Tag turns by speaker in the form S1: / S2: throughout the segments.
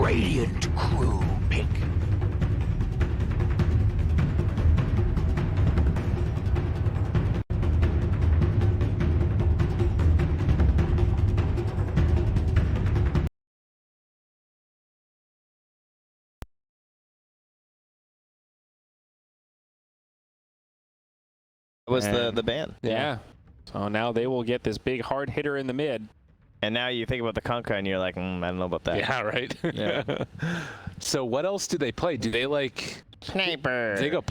S1: Radiant crew pick.
S2: Was the ban.
S3: Yeah. So now they will get this big hard hitter in the mid.
S2: And now you think about the Kunkka and you're like, I don't know about that.
S4: Yeah, right.
S2: Yeah.
S4: So what else do they play? Do they like
S2: Sniper?
S4: Do they go?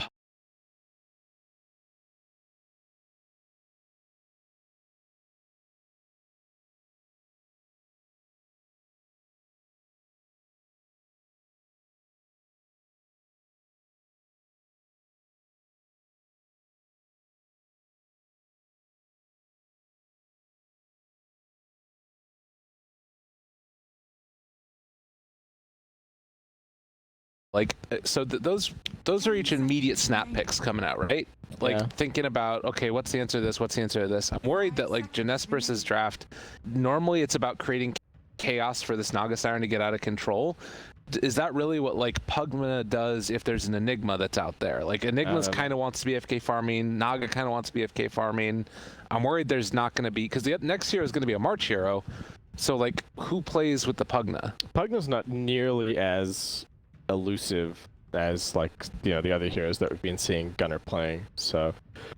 S4: Like, so those are each immediate snap picks coming out, right? Like,
S3: Yeah.
S4: thinking about, okay, what's the answer to this? What's the answer to this? I'm worried that, like, Jinesbrus' draft, normally it's about creating chaos for this Naga Siren to get out of control. Is that really what, like, Pugna does if there's an Enigma that's out there? Like, Enigma's kind of wants to be FK farming, Naga kind of wants to be FK farming. I'm worried there's not going to be, because the next hero is going to be a March hero. So, like, who plays with the Pugna?
S3: Pugna's not nearly as elusive as, like, you know, the other heroes that we've been seeing Gunnar playing. So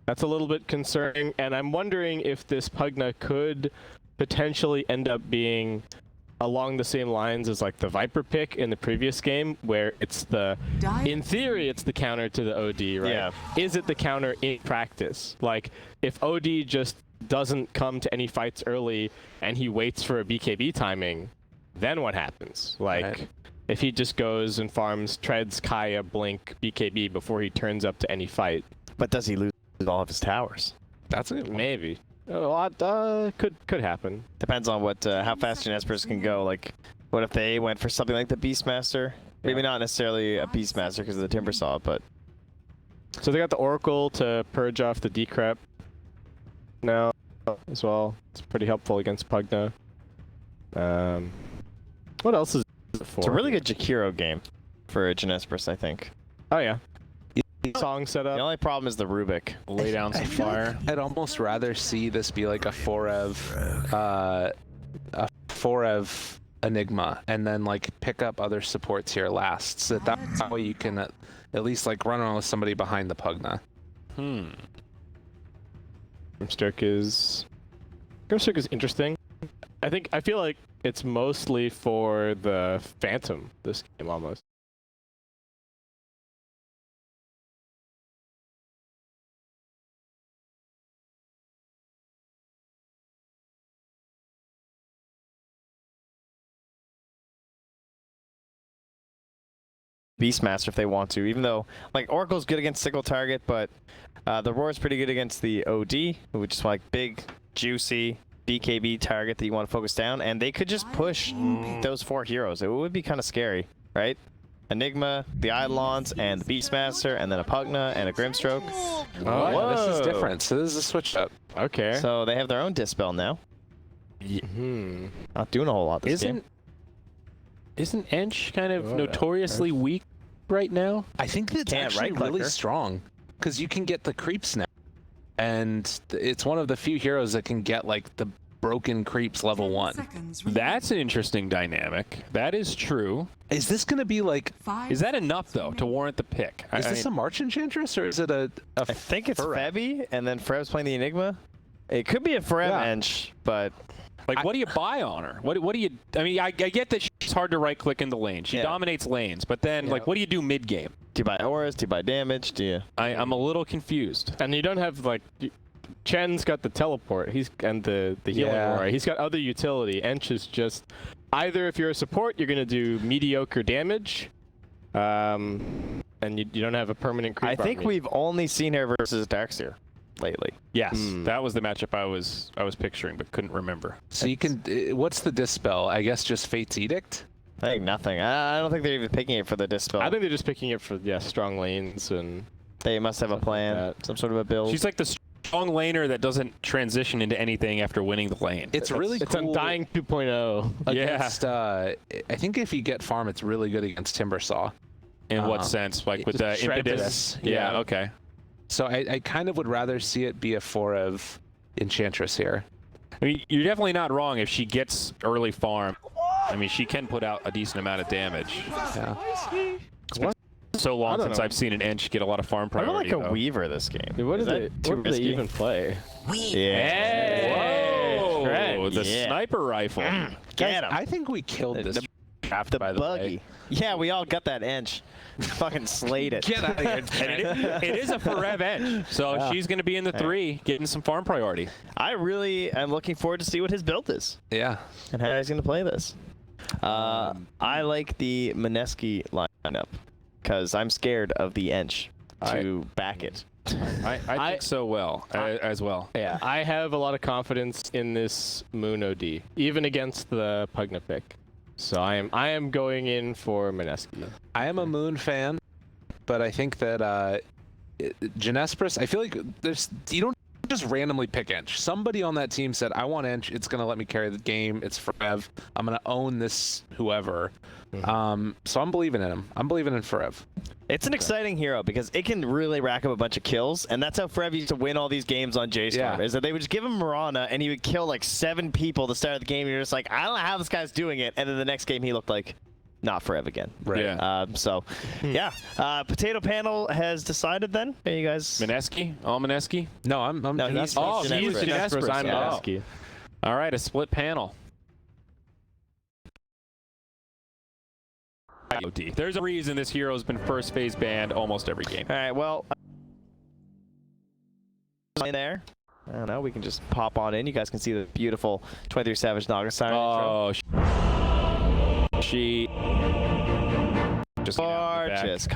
S3: that's a little bit concerning. And I'm wondering if this Pugna could potentially end up being along the same lines as, like, the Viper pick in the previous game, where it's the, in theory, it's the counter to the OD, right?
S2: Yeah.
S3: Is it the counter in practice? Like, if OD just doesn't come to any fights early and he waits for a BKB timing, then what happens? Like,
S4: Right.
S3: if he just goes and farms, treads, Kaya, Blink, BKB before he turns up to any fight.
S2: But does he lose all of his towers?
S4: That's it.
S3: Maybe. A lot could happen.
S2: Depends on what how fast Jinesbrus can go. Like, what if they went for something like the Beastmaster? Maybe not necessarily a Beastmaster because of the Timber Saw, but...
S3: So they got the Oracle to purge off the Decrep now as well. It's pretty helpful against Pugna. What else is it for?
S2: It's a really good Jakiro game for Jinesbrus, I think.
S3: Oh, yeah. Song
S2: The
S3: setup.
S2: only problem is the Rubik.
S3: Lay down some fire.
S4: I'd almost rather see this be like a 4-ev Enigma, and then, like, pick up other supports here last, so that way you can at least, like, run on with somebody behind the Pugna.
S3: Grimstroke is interesting. I feel like it's mostly for the Phantom this game almost.
S2: Beastmaster if they want to, even though, like, Oracle's good against single target, but the Roar's pretty good against the OD, which is like big, juicy BKB target that you want to focus down, and they could just push those 4 heroes. It would be kind of scary, right? Enigma, the Eidolons, and the Beastmaster, and then a Pugna and a Grimstroke.
S4: Oh, yeah, this is different. So this is a switch up.
S3: Okay.
S2: So they have their own Dispel now. Not doing a whole lot this game.
S5: Isn't Ench kind of notoriously weak right now?
S4: I think that's actually really strong, because you can get the creeps now, and it's one of the few heroes that can get, like, the broken creeps level 1.
S5: That's an interesting dynamic. That is true.
S4: Is this going to be like?
S5: Is that enough though to warrant the pick?
S4: Is this a March Enchantress, or is it a
S2: I think it's
S4: Fureb?
S2: Febby, and then Freb's playing the Enigma. It could be a Freb Ench, but
S5: like, what do you buy on her? What do you? I mean, I get that she's hard to right click in the lane. She dominates lanes, but then like, what do you do mid game?
S2: do you buy auras? Do you buy damage? Do you?
S5: I'm a little confused.
S3: And you don't have, like, Chen's got the teleport. And the healing aura. He's got other utility. Ench is just either, if you're a support, you're gonna do mediocre damage, and you don't have a permanent creep.
S2: I think we've only seen her versus Darkseer lately.
S5: Yes, that was the matchup I was picturing, but couldn't remember.
S4: So you can. What's the dispel? I guess just Fate's Edict.
S2: I think nothing. I don't think they're even picking it for the Dispel.
S3: I think they're just picking it for strong lanes, and
S2: they must have a plan, some sort of a build.
S5: She's like the strong laner that doesn't transition into anything after winning the lane.
S4: It's really
S3: It's
S4: cool
S3: Undying 2.0.
S4: against, I think if you get farm, it's really good against Timbersaw.
S5: In what sense? Like with the
S3: shred
S5: impetus?
S3: this.
S5: Yeah,
S3: Yeah.
S5: okay.
S4: So I kind of would rather see it be a Forev Enchantress here.
S5: I mean, you're definitely not wrong if she gets early farm. I mean, she can put out a decent amount of damage.
S4: Yeah.
S5: It's been so long
S2: don't
S5: since
S2: know.
S5: I've seen an Ench get a lot of farm
S2: I don't
S5: priority.
S2: like a
S5: though.
S2: Weaver this game.
S3: Dude, what
S2: Is
S3: do
S2: that
S3: they,
S2: too
S3: what do they
S2: risky?
S3: even play?
S2: Yeah.
S5: Whoa!
S3: Shred.
S5: The
S2: Yeah.
S5: sniper rifle.
S2: Get him.
S4: I think we killed this draft,
S2: The
S4: by the
S2: buggy.
S4: way.
S2: Yeah, we all got that inch. Fucking slayed it.
S4: Get out of here.
S5: And it is a Forev Ench, so she's going to be in the 3, getting some farm priority.
S2: I really am looking forward to see what his build is
S4: Yeah.
S2: and how he's going to play this. I like the MINESKI lineup because I'm scared of the inch to back it.
S5: I think so as well.
S3: Yeah, I have a lot of confidence in this Moon OD, even against the Pugna pick. So I am going in for MINESKI.
S4: I am a Moon fan, but I think that Jinesbrus, I feel like you don't just randomly pick Ench. Somebody on that team said, I want Ench. It's going to let me carry the game. It's Forev. I'm going to own this whoever. So I'm believing in him. I'm believing in Forev.
S2: It's an exciting hero because it can really rack up a bunch of kills, and that's how Forev used to win all these games on J-Storm,
S4: Yeah.
S2: is that they would just give him Mirana, and he would kill like 7 people at the start of the game, and you're just like, I don't know how this guy's doing it, and then the next game he looked like not Forev again.
S4: Right.
S5: Yeah.
S2: Yeah. Potato Panel has decided then? Are you guys...
S5: MINESKI? All MINESKI?
S4: No, I'm
S2: No, he's
S5: Oh,
S2: Jinesbrus.
S5: he's Jinesbrus.
S3: I'm
S5: Oh.
S3: MINESKI.
S5: All right, a split panel. There's a reason this hero's been first phase banned almost every game.
S2: All right, well... in there. I don't know, we can just pop on in. You guys can see the beautiful 23 Savage Naga Siren intro.
S5: Oh, she just
S2: Gorgeous.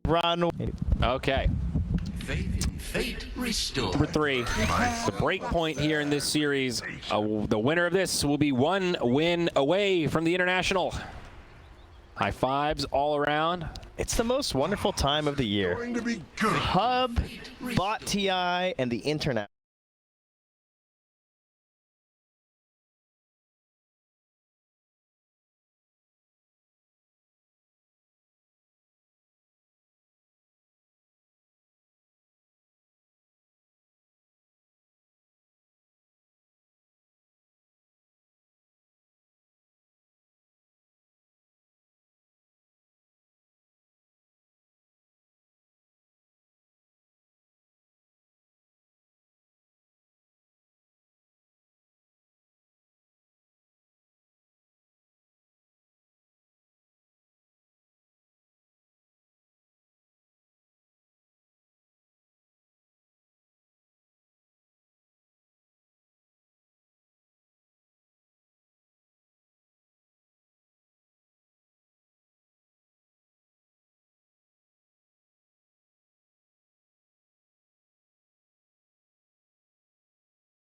S2: Run.
S5: Okay.
S1: Faith in fate restored.
S5: Number 3, the break point here in this series. The winner of this will be 1 win away from the international. High fives all around.
S2: It's the most wonderful time of the year.
S1: Going to be good.
S2: Hub, Bot TI, and the internet.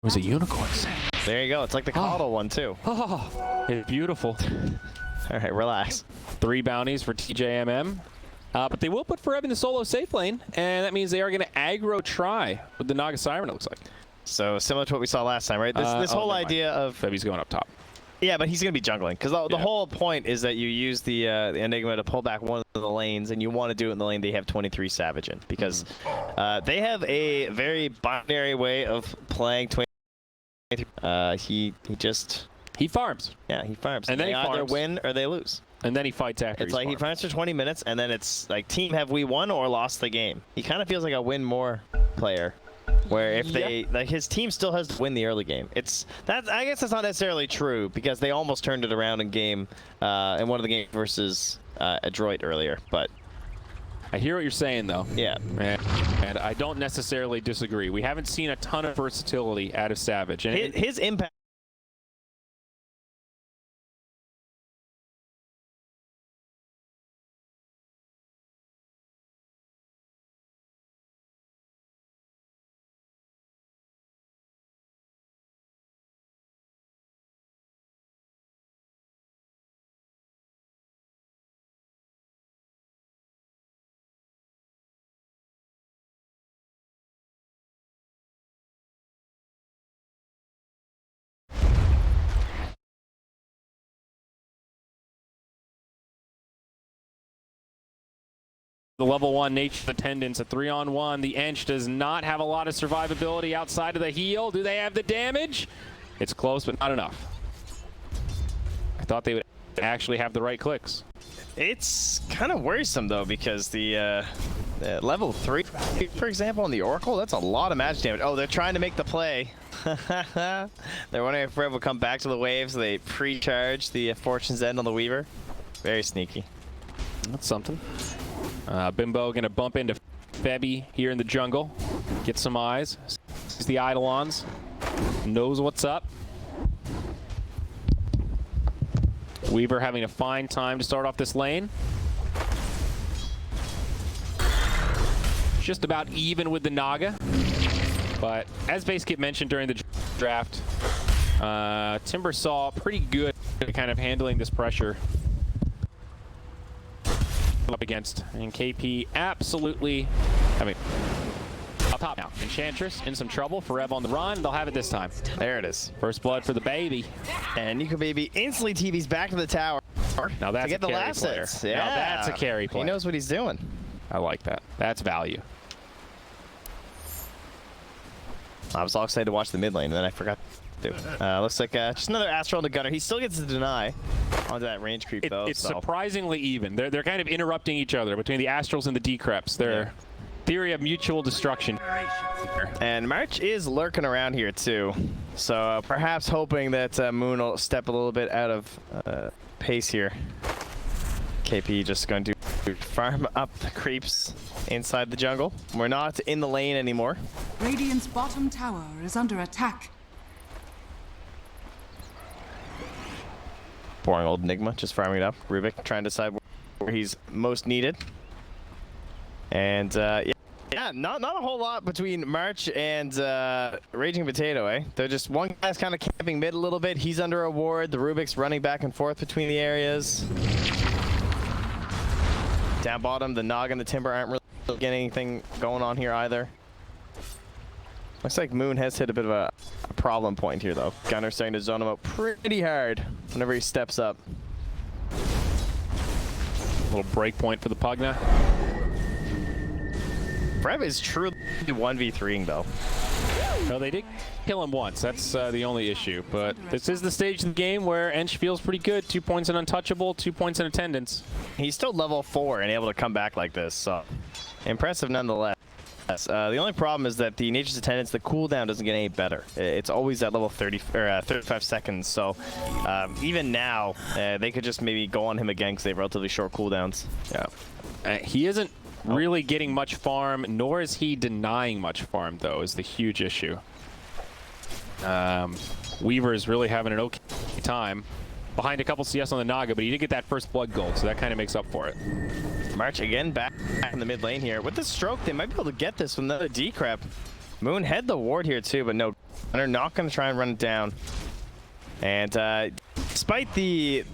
S5: It was a unicorn.
S2: There you go. It's like the Coddle one, too.
S5: Oh, it's beautiful.
S2: All right, relax.
S5: 3 bounties for TJMM. But they will put Forev in the solo safe lane, and that means they are going to aggro try with the Naga Siren, it looks like.
S2: So similar to what we saw last time, right? This
S5: Oh,
S2: whole
S5: never mind.
S2: idea of...
S5: Fevy's going up top.
S2: Yeah, but he's going to be jungling. Because the
S5: Yeah.
S2: whole point is that you use the Enigma to pull back one of the lanes, and you want to do it in the lane they have 23 Savage in. Because they have a very binary way of playing 23.
S5: He farms,
S2: Yeah, he farms.
S5: And then
S2: they
S5: he
S2: either
S5: farms.
S2: win or they lose.
S5: and then he fights after
S2: It's
S5: he's
S2: like he
S5: farmed.
S2: farms for 20 minutes, and then it's like, team, have we won or lost the game? He kind of feels like a win more player. Where if they like his team still has to win the early game. I guess that's not necessarily true because they almost turned it around in game in one of the games versus Adroit earlier. But
S5: I hear what you're saying, though.
S2: yeah,
S5: And I don't necessarily disagree. We haven't seen a ton of versatility out of Savage. And
S2: his impact.
S5: the level 1 nature attendants, a 3-on-1. The Ench does not have a lot of survivability outside of the heal. Do they have the damage? It's close, but not enough. I thought they would actually have the right clicks.
S2: It's kind of worrisome though, because the level 3, for example, on the Oracle, that's a lot of magic damage. Oh, they're trying to make the play. They're wondering if Rev will come back to the wave, so they pre-charge the Fortune's End on the Weaver. Very sneaky.
S5: That's something. Bimbo gonna bump into Febby here in the jungle. Get some eyes. Sees the Eidolons. Knows what's up. Weaver having a fine time to start off this lane. Just about even with the Naga. But as Basket mentioned during the draft, Timbersaw pretty good at kind of handling this pressure up against. And KP absolutely, up top now. Enchantress in some trouble. Forev on the run. They'll have it this time.
S2: There it is.
S5: First blood for the baby.
S2: And Nico Baby instantly TV's back to the tower.
S5: Now that's
S2: to get
S5: a
S2: the
S5: carry
S2: last
S5: player.
S2: hits. Yeah.
S5: Now that's a carry player.
S2: He knows what he's doing.
S5: I like that. That's value.
S2: I was all excited to watch the mid lane, and then I forgot to. Looks like just another Astral to Gunner. He still gets the deny onto that range creep, though.
S5: It's
S2: so.
S5: surprisingly even. They're kind of interrupting each other between the Astrals and the Decreps. Their theory of mutual destruction.
S2: And March is lurking around here, too. So perhaps hoping that Moon will step a little bit out of pace here. KP just going to farm up the creeps inside the jungle. We're not in the lane anymore.
S6: Radiant's bottom tower is under attack.
S2: Boring old Enigma, just farming it up. Rubik trying to decide where he's most needed. And yeah, not a whole lot between March and Raging Potato, eh? They're just, one guy's kind of camping mid a little bit. He's under a ward. The Rubik's running back and forth between the areas. Down bottom, the Nog and the Timber aren't really getting anything going on here either. Looks like Moon has hit a bit of a problem point here, though. Gunner's starting to zone him out pretty hard whenever he steps up.
S5: A little break point for the Pugna.
S2: Brev is truly 1v3ing, though.
S5: No, they did kill him once. That's the only issue. But this is the stage of the game where Ench feels pretty good. 2 points in Untouchable, 2 points in Attendance.
S2: He's still level 4 and able to come back like this, so impressive nonetheless. The only problem is that the Nature's Attendance, the cooldown doesn't get any better. It's always at level 30 or 35 seconds. So even now, they could just maybe go on him again because they have relatively short cooldowns.
S5: Yeah, he isn't really getting much farm, nor is he denying much farm, though, is the huge issue. Weaver is really having an okay time. Behind a couple CS on the Naga, but he did get that first blood gold, so that kind of makes up for it.
S2: March again back in the mid lane here. With the stroke, they might be able to get this with another decrep. Moon had the ward here too, but no, they're not going to try and run it down. And despite the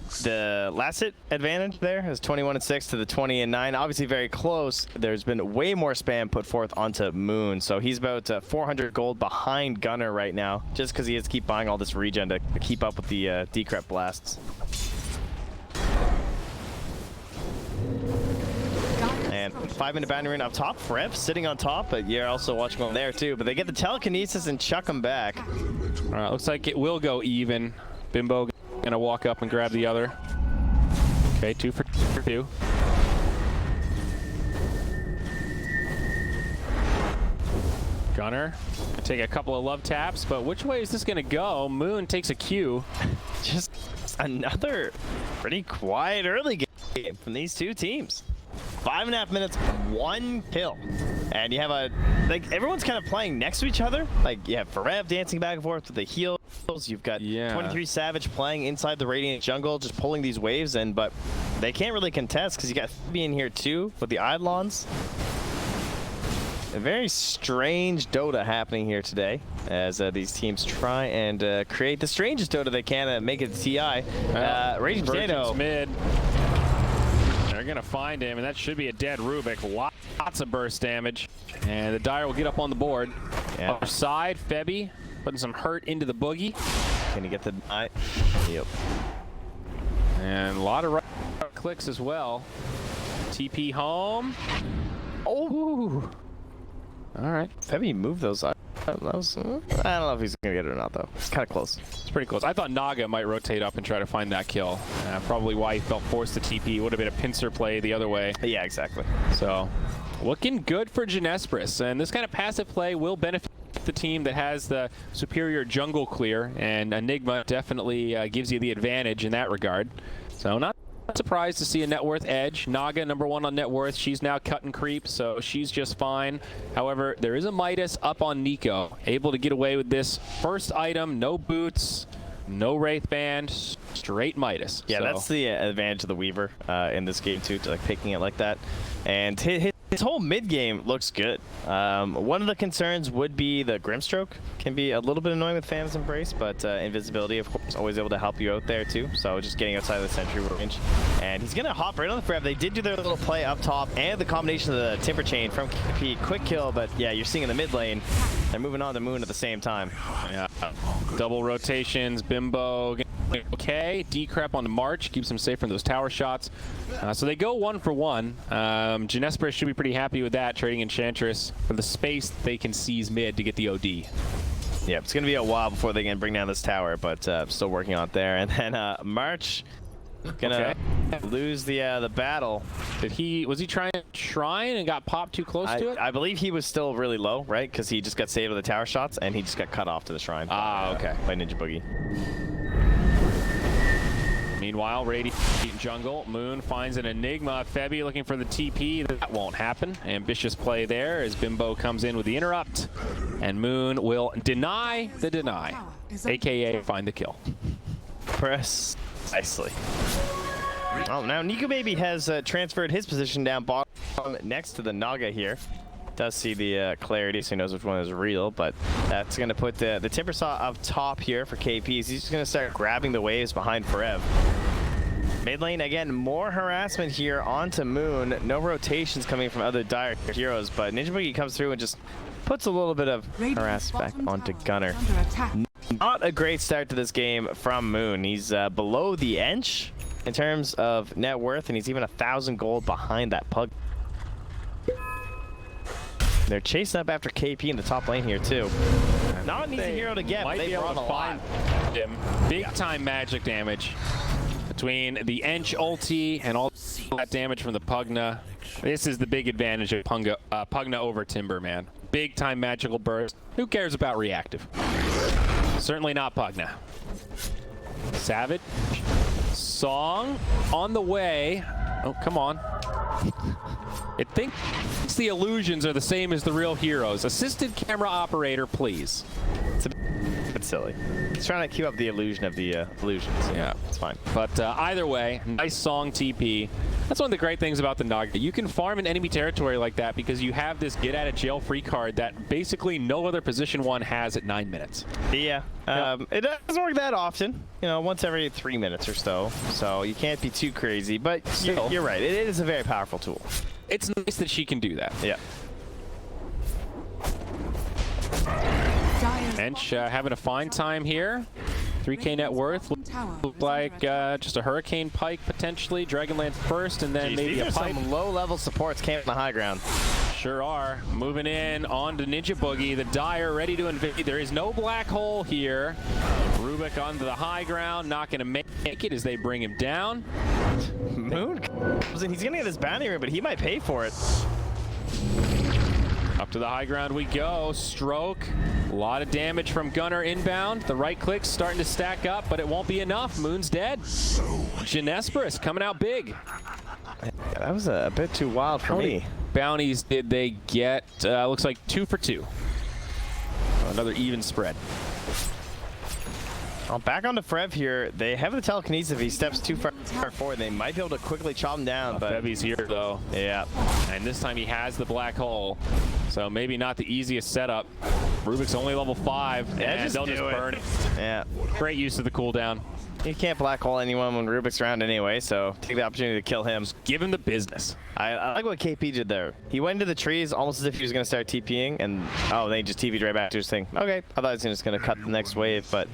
S2: last hit advantage there, it was 21-6 to the 20-9. Obviously very close. There's been way more spam put forth onto Moon, so he's about 400 gold behind Gunner right now, just because he has to keep buying all this regen to keep up with the decrep blasts. And 5-minute boundary rune up top. Rev sitting on top, but you're also watching on there too. But they get the telekinesis and chuck him back.
S5: All right, looks like it will go even. Bimbo gonna walk up and grab the other. Okay, 2 for 2. Gunner take a couple of love taps, but which way is this gonna go? Moon takes a Q.
S2: Just another pretty quiet early game from these two teams. 5.5 minutes, 1 kill. And you have everyone's kind of playing next to each other. Like, you have Forev dancing back and forth with the heals. You've got 23 Savage playing inside the Radiant jungle, just pulling these waves in, but they can't really contest because you got Phoebe in here too with the Eidolons. A very strange Dota happening here today as these teams try and create the strangest Dota they can and make it TI. Raging Potato.
S5: Mid. They're gonna find him, and that should be a dead Rubik. Lots of burst damage, and the Dire will get up on the board.
S2: Yeah.
S5: Other side, Febby putting some hurt into the boogie.
S2: Can he get the Yep.
S5: And a lot of right clicks as well. TP home. Oh. All right.
S2: Febby moved those. I don't know if he's gonna get it or not though. It's kind of close.
S5: It's pretty close. I thought Naga might rotate up and try to find that kill. Probably why he felt forced to TP. It would have been a pincer play the other way.
S2: Yeah, exactly.
S5: So, looking good for Jinesbrus. And this kind of passive play will benefit the team that has the superior jungle clear. And Enigma definitely gives you the advantage in that regard. So, not surprised to see a net worth edge. Naga #1 on net worth. She's now cutting creep, so she's just fine. However, there is a Midas up on Nico, able to get away with this first item. No boots, no wraith band, straight Midas.
S2: Yeah,
S5: so
S2: that's the advantage of the Weaver in this game too, to like picking it like that. And his whole mid game looks good. One of the concerns would be the Grimstroke. Can be a little bit annoying with Phantom's Embrace, but invisibility, of course, always able to help you out there too. So just getting outside of the sentry range. And he's gonna hop right on the Forever. They did do their little play up top, and the combination of the Timber Chain from KP, quick kill. But yeah, you're seeing in the mid lane, they're moving on to Moon at the same time.
S5: Yeah, double rotations. Bimbo. Okay, Decrep on the march, keeps him safe from those tower shots. So they go 1 for 1. Jinesbrus should be pretty happy with that, trading Enchantress for the space they can seize mid to get the OD.
S2: Yeah, it's going to be a while before they can bring down this tower, but still working on it there. And then March gonna lose the battle.
S5: Was he trying to shrine and got popped too close to it?
S2: I believe he was still really low, right? Because he just got saved with the tower shots, and he just got cut off to the shrine.
S5: Ah, okay.
S2: By Ninja Boogie.
S5: Meanwhile, Radiant jungle. Moon finds an Enigma. Febby looking for the TP. That won't happen. Ambitious play there as Bimbo comes in with the interrupt. And Moon will deny the deny, a.k.a. find the kill.
S2: Precisely. Oh, now Nico Baby has transferred his position down bottom next to the Naga here. Does see the clarity, so he knows which one is real, but that's going to put the Timber Saw up top here for KPs. He's just going to start grabbing the waves behind Forev. Mid lane, again, more harassment here onto Moon. No rotations coming from other dire heroes, but Ninja Boogie comes through and just puts a little bit of harassment back onto Gunner. Not a great start to this game from Moon. He's below the Ench in terms of net worth, and he's even 1,000 gold behind that Pug. They're chasing up after KP in the top lane here too. Not an easy hero to get, but they brought a lot.
S5: Him. Big time magic damage between the Ench ulti and all that damage from the Pugna. This is the big advantage of Pugna over Timber, man. Big time magical burst. Who cares about reactive? Certainly not Pugna. Savage. Song on the way. Oh, come on. It thinks the illusions are the same as the real heroes. Assisted camera operator, please.
S2: It's a bit silly. It's trying to keep up the illusion of the illusions.
S5: Yeah,
S2: it's fine.
S5: But either way, nice Song TP. That's one of the great things about the Naga. You can farm in enemy territory like that because you have this get out of jail free card that basically no other position one has at 9 minutes.
S2: Yeah, it doesn't work that often. You know, once every 3 minutes or so. So you can't be too crazy, but you're right. It is a very powerful tool.
S5: It's nice that she can do that.
S2: Yeah.
S5: Ench having a fine time here. 3K net worth. Look like just a Hurricane Pike potentially. Dragonlance first, and then maybe a Pipe.
S2: Some low-level supports camping on the high ground.
S5: Sure are. Moving in on to Ninja Boogie. The Dire ready to invade. There is no black hole here. Rubik onto the high ground. Not going to make it as they bring him down.
S2: Moon comes in. He's going to get his bounty ring, but he might pay for it.
S5: Up to the high ground we go. Stroke. A lot of damage from Gunner inbound. The right click's starting to stack up, but it won't be enough. Moon's dead. Jinesbrus coming out big.
S2: That was a bit too wild for me.
S5: Bounties did they get? Looks like 2 for 2. Another even spread.
S2: Back onto Frev here. They have the telekinesis. If he steps too far forward, they might be able to quickly chop him down. But
S5: Febby's here though.
S2: Yeah.
S5: And this time he has the black hole. So maybe not the easiest setup. Rubik's only level 5, and they'll just burn it.
S2: Yeah.
S5: Great use of the cooldown.
S2: You can't black hole anyone when Rubik's around anyway, so take the opportunity to kill him.
S5: Give him the business.
S2: I like what KP did there. He went into the trees almost as if he was going to start TPing, and then he just TP'd right back to his thing. Okay, I thought he was just going to cut the next wave, but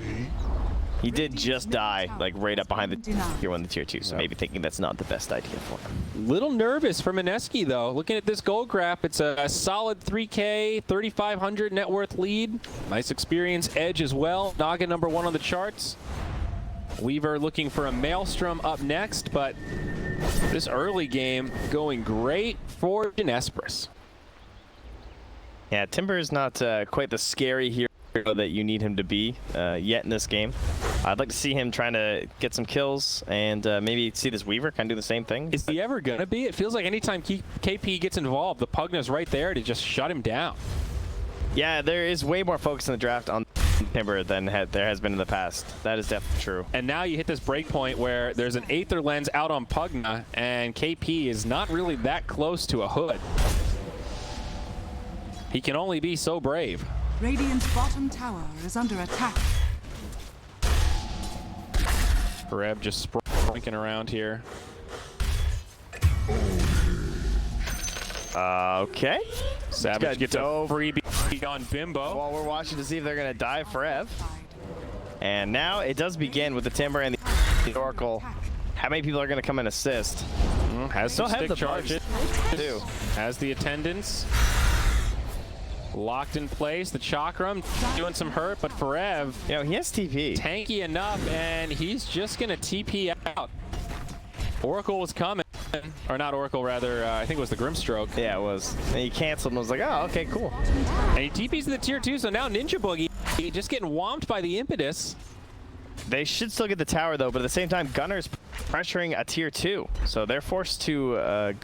S2: He did just die, like right up behind the tier 1, the tier 2, so maybe thinking that's not the best idea for him.
S5: Little nervous for MINESKI though. Looking at this gold graph, it's a solid 3K, 3,500 net worth lead. Nice experience edge as well. Naga #1 on the charts. Weaver looking for a Maelstrom up next, but this early game going great for Jinesbrus.
S2: Yeah, Timber is not quite the scary hero that you need him to be yet in this game. I'd like to see him trying to get some kills and maybe see this Weaver kind of do the same thing.
S5: Is he ever going to be? It feels like anytime KP gets involved, the Pugna's right there to just shut him down.
S2: Yeah, there is way more focus in the draft on Timber than there has been in the past. That is definitely true.
S5: And now you hit this break point where there's an Aether Lens out on Pugna, and KP is not really that close to a hood. He can only be so brave.
S6: Radiant's bottom tower is under attack.
S5: Rev just sprinking around here.
S2: Okay.
S5: Savage gets a freebie on Bimbo.
S2: While we're watching to see if they're going to die for Rev. And now it does begin with the Timber and the Oracle. How many people are going to come and assist?
S5: Has some stick charge
S2: too.
S5: Has the attendance. Locked in place, the Chakram doing some hurt, but for Rev,
S2: you know, he has TP.
S5: Tanky enough, and he's just gonna TP out. Oracle was coming, or not Oracle, rather, I think it was the Grimstroke.
S2: Yeah, it was. And he canceled and was like, oh, okay, cool.
S5: And he TPs to the tier 2, so now Ninja Boogie just getting whomped by the Impetus.
S2: They should still get the tower, though, but at the same time, Gunner's pressuring a tier 2, so they're forced to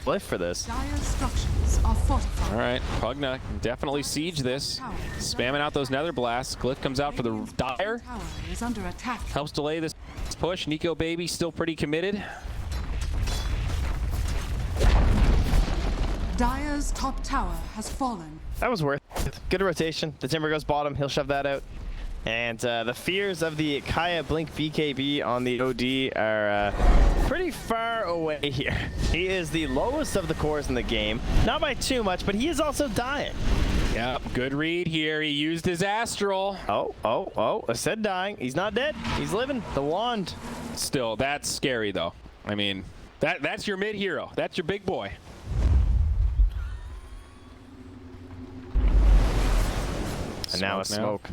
S2: glyph for this.
S6: Dire structures are fortified.
S5: All right, Pugna can definitely siege this. Spamming out those nether blasts. Glyph comes out for the Dire.
S6: Tower is under attack.
S5: Helps delay this push. Nico Baby still pretty committed.
S6: Dire's top tower has fallen.
S2: That was worth it. Good rotation. The Timber goes bottom. He'll shove that out. And the fears of the Kaya Blink BKB on the OD are pretty far away here. He is the lowest of the cores in the game. Not by too much, but he is also dying.
S5: Yep, good read here. He used his Astral.
S2: Oh, I said dying. He's not dead. He's living. The wand.
S5: Still, that's scary, though. I mean, that's your mid-hero. That's your big boy.
S2: And now a smoke.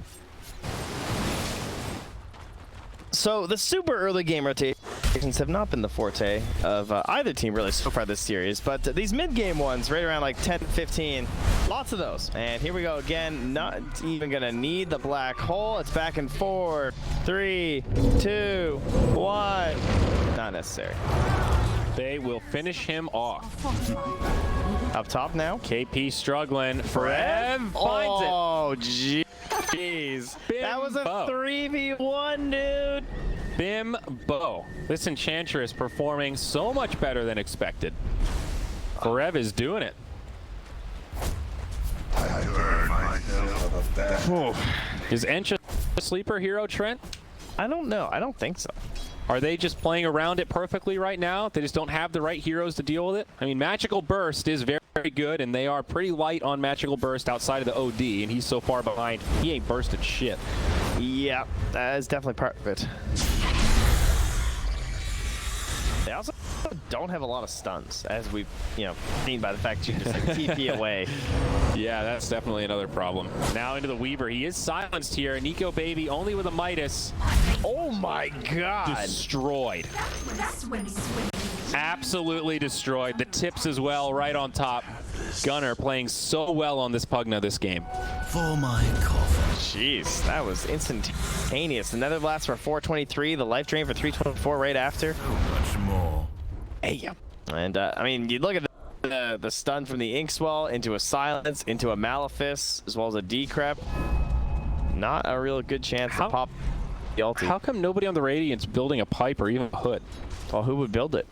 S2: So the super early game rotations have not been the forte of either team really so far this series, but these mid-game ones right around like 10, 15, lots of those. And here we go again, not even gonna need the black hole. It's back in 4, 3, 2, 1. Not necessary.
S5: They will finish him off.
S2: Up top now.
S5: KP struggling. Rev finds it.
S2: Oh, jeez. That was a 3v1, dude.
S5: Bimbo. This Enchantress performing so much better than expected. Rev is doing it. Is Encha a sleeper hero, Trent?
S2: I don't know. I don't think so.
S5: Are they just playing around it perfectly right now? They just don't have the right heroes to deal with it? I mean, Magical Burst is very, very good, and they are pretty light on Magical Burst outside of the OD, and he's so far behind, he ain't bursted shit.
S2: Yeah, that is definitely part of it. They also don't have a lot of stuns, as we've, seen by the fact you just like, TP away.
S5: Yeah, that's definitely another problem. Now into the Weaver. He is silenced here. Nico Baby only with a Midas.
S2: Oh my god.
S5: Destroyed. Absolutely destroyed. The tips as well, right on top. Gunner playing so well on this Pugna this game.
S1: For my coffin.
S2: Jeez, that was instantaneous. The Nether Blast for 423, the Life Drain for 324 right after.
S1: So much more.
S2: Hey, and I mean, you look at the stun from the Inkswell into a Silence, into a Malefice, as well as a Decrep. Not a real good chance to pop the ulti.
S5: How come nobody on the Radiant's building a pipe or even a hood?
S2: Well, who would build it?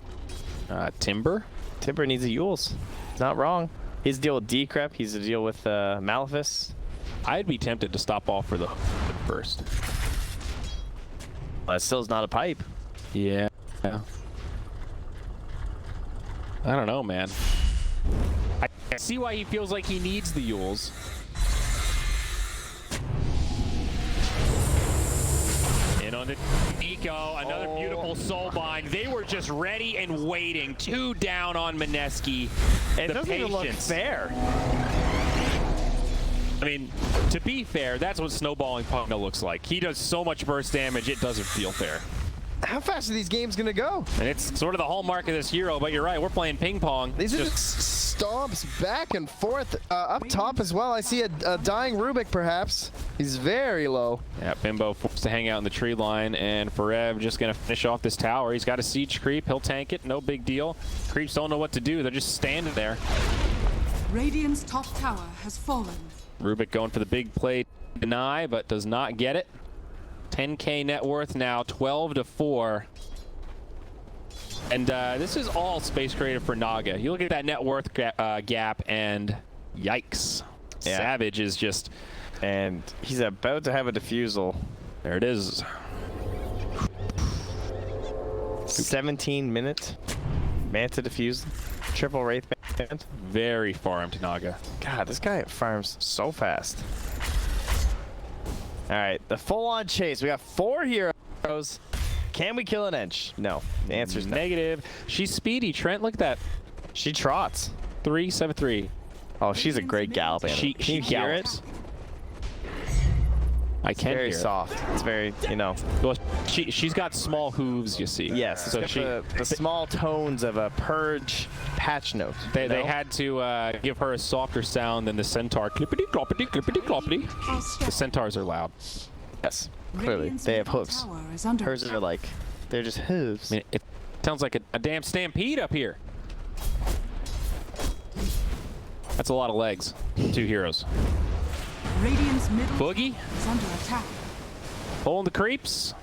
S5: Timber?
S2: Timber needs a Yules. Not wrong. He's to deal with Decrep. He's to deal with Malefice.
S5: I'd be tempted to stop off for the burst.
S2: But still is not a pipe.
S5: Yeah. I don't know, man. I see why he feels like he needs the Yules. In on the Nico, another beautiful soul bind. They were just ready and waiting. 2 down on MINESKI.
S2: It doesn't even look fair.
S5: I mean, to be fair, that's what snowballing Pugna looks like. He does so much burst damage, it doesn't feel fair.
S2: How fast are these games gonna go?
S5: And it's sort of the hallmark of this hero, but you're right, we're playing ping pong.
S2: These are just stomps back and forth. Up top as well, I see a dying Rubik perhaps. He's very low.
S5: Yeah, Bimbo forced to hang out in the tree line, and Forev just gonna finish off this tower. He's got a siege creep, he'll tank it, no big deal. Creeps don't know what to do, they're just standing there.
S6: Radiant's top tower has fallen.
S5: Rubik going for the big play, deny, but does not get it. 10K net worth now, 12-4. And this is all space creative for Naga. You look at that net worth gap, and yikes.
S2: Yeah.
S5: Savage is just...
S2: And he's about to have a defusal.
S5: There it is.
S2: 17-minute Manta defuse. Triple Wraith Band.
S5: Very farm to Naga.
S2: God, this guy farms so fast. All right, the full-on chase. We got 4 heroes. Can we kill an Edge? No. The answer's no.
S5: Negative. She's speedy, Trent. Look at that.
S2: She trots.
S5: 3-7-3.
S2: Oh, she's a great galloping.
S5: She
S2: hear
S5: gallops.
S2: it?
S5: I can
S2: Very
S5: hear
S2: soft. It's very, you know.
S5: Well, she's got small hooves, you see.
S2: Yes.
S5: So
S2: It's got the small tones of a Purge patch note.
S5: They had to give her a softer sound than the Centaur. Clippity cloppity clippity cloppity. The Centaurs are loud.
S2: Yes. Clearly, they have hooves. Hers are like, they're just hooves.
S5: I mean, it sounds like a damn stampede up here. That's a lot of legs. 2 heroes.
S6: Radiant's middle
S5: Boogie
S6: tower is under attack.
S5: pulling the creeps.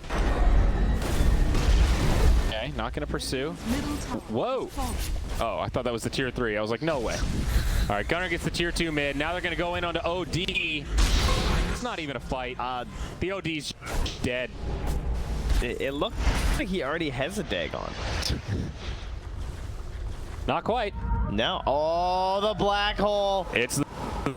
S5: Okay, not gonna pursue.
S6: Middle tower
S5: Whoa.
S6: has fallen.
S5: Oh, I thought that was the tier 3. I was like, no way. All right, Gunnar gets the tier 2 mid. Now they're gonna go in onto OD. It's not even a fight. The OD's dead.
S2: It looked like he already has a dag on.
S5: Not quite.
S2: No. Oh, the black hole.
S5: It's the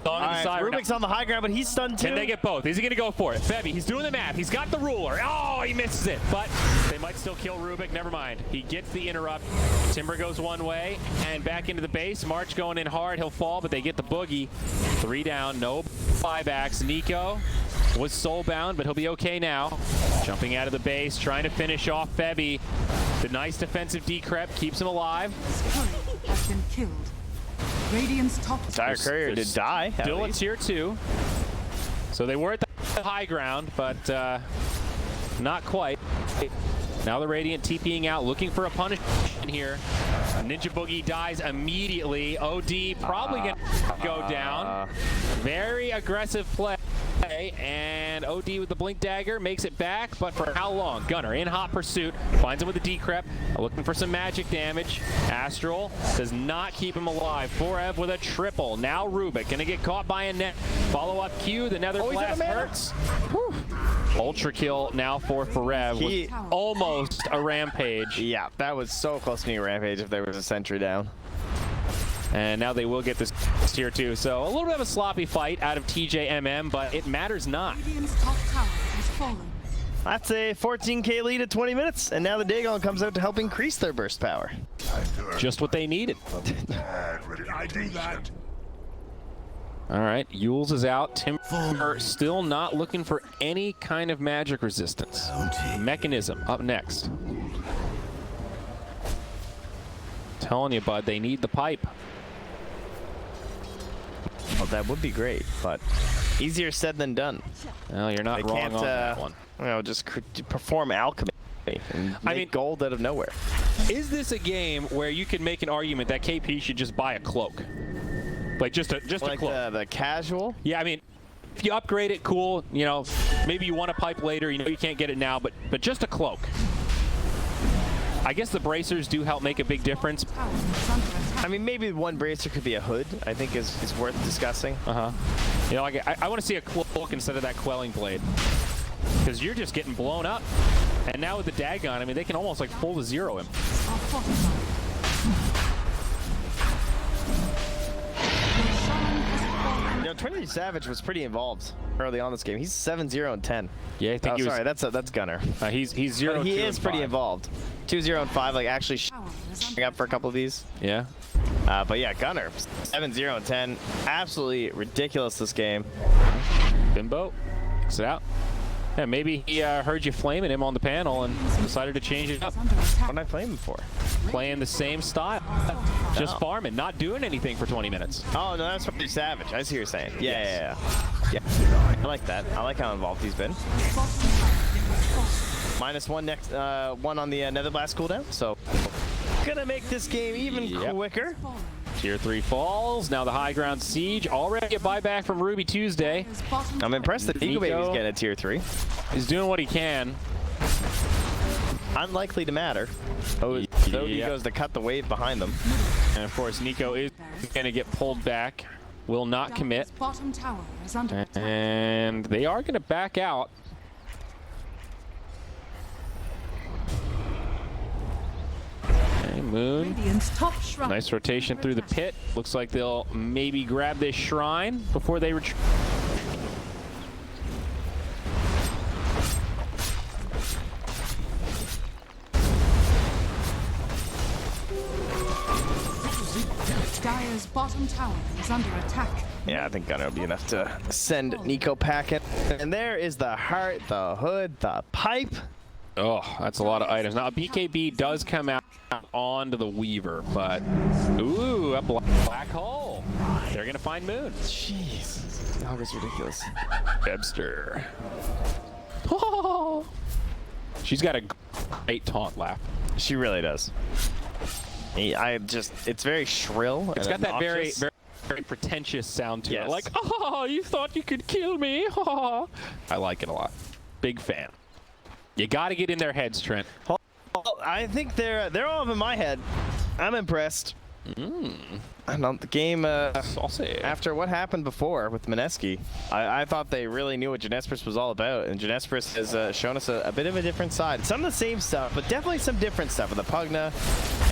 S5: song of the siren.
S2: Rubik's on the high ground, but he's stunned too.
S5: Can they get both? Is he going to go for it? Febby, he's doing the math. He's got the ruler. Oh, he misses it. But they might still kill Rubik. Never mind. He gets the interrupt. Timber goes one way and back into the base. March going in hard. He'll fall, but they get the boogie. 3 down. No buybacks. Nico was soulbound, but he'll be okay now. Jumping out of the base, trying to finish off Febby. The nice defensive decrep keeps him alive.
S6: Curry has been killed. Radiant's top
S2: Dire Courier did die.
S5: Still a tier 2. So they were at the high ground, but not quite. Now the Radiant TPing out, looking for a punishment here. Ninja Boogie dies immediately. OD probably going to go down. Very aggressive play. And OD with the Blink Dagger makes it back, but for how long? Gunnar in hot pursuit, finds him with the decrep, looking for some magic damage. Astral does not keep him alive. Forev with a triple. Now Rubik gonna get caught by a net. Follow up Q, the Nether Blast hurts. Whew. Ultra kill now for Forev with almost a rampage.
S2: Yeah, that was so close to being a rampage if there was a sentry down.
S5: And now they will get this tier 2. So a little bit of a sloppy fight out of TJMM, but it matters not.
S6: Radiant's top tower has fallen.
S2: That's a 14K lead at 20 minutes, and now the Dagon comes out to help increase their burst power.
S5: Just what they needed.
S1: I do that.
S5: All right, Yules is out. Timber still not looking for any kind of magic resistance. Mechanism up next. Telling you, bud, they need the pipe.
S2: Well, that would be great, but easier said than done.
S5: Well, you're not
S2: They
S5: wrong
S2: can't,
S5: on that one.
S2: you know, just perform alchemy and make gold out of nowhere.
S5: Is this a game where you could make an argument that KP should just buy a cloak? Like just a
S2: Like
S5: cloak.
S2: the casual?
S5: Yeah, I mean, if you upgrade it, cool. You know, maybe you want a pipe later. You know, you can't get it now, but just a cloak. I guess the bracers do help make a big difference.
S6: Tower is under attack.
S2: I mean, maybe one bracer could be a hood, I think is worth discussing.
S5: You know, like I want to see a cloak instead of that quelling blade. Because you're just getting blown up. And now with the Dagon, I mean, they can almost like full to zero him.
S6: Are fortified. Your shaman has fallen.
S2: You know, Trinity Savage was pretty involved early on this game. He's 7-0 and 10.
S5: Yeah, I think he was.
S2: Sorry, that's Gunner.
S5: He's 0.
S2: But he
S5: 2
S2: is
S5: and
S2: pretty
S5: 5.
S2: involved. 2-0 and 5, like actually
S6: Tower is
S2: showing up for a couple of these.
S5: Yeah.
S2: But yeah, Gunner 7-0 and 10. Absolutely ridiculous this game.
S5: Bimbo, kicks it out. Yeah, maybe he heard you flaming him on the panel and decided to change it up.
S6: under attack.
S2: What am I playing him for?
S5: Playing the same style. Just farming, not doing anything for 20 minutes.
S2: Oh, no, that's probably Savage. I see what you're saying. Yeah. I like that. I like how involved he's been. -1 next, one on the Nether Blast cooldown. So, gonna make this game even quicker.
S5: Tier 3 falls. Now the high ground siege. Already a buyback from Ruby Tuesday.
S2: I'm impressed that Eagle Baby's
S5: Nico.
S2: getting a tier 3.
S5: He's doing what he can.
S2: Unlikely to matter. Oh, so he goes to cut the wave behind them.
S5: And of course, Nico is going to get pulled back. Will not commit.
S6: Bottom tower is under attack.
S5: And they are going to back out. Okay, Moon.
S6: Radiant's top shrine.
S5: Nice rotation through the pit. Looks like they'll maybe grab this shrine before they retreat.
S6: Dire's bottom tower is under attack.
S2: Yeah, I think Gunner will be enough to send Nico packing. And there is the heart, the hood, the pipe.
S5: Oh, that's a lot of items. Now, BKB does come out onto the Weaver, but... Ooh, a black hole. They're going to find Moon.
S2: Jeez. That was ridiculous.
S5: Webster. Oh. She's got a great taunt laugh.
S2: She really does. It's very shrill.
S5: It's
S2: and
S5: got that very,
S2: obnoxious.
S5: very, very pretentious sound to
S2: Yes.
S5: it. Like, oh, you thought you could kill me? Oh. I like it a lot. Big fan. You got to get in their heads, Trent.
S2: Well, I think they're all up in my head. I'm impressed. And on the game,
S5: Saucy.
S2: after what happened before with MINESKI, I thought they really knew what Jinesbrus was all about, and Jinesbrus has shown us a bit of a different side. Some of the same stuff, but definitely some different stuff with the Pugna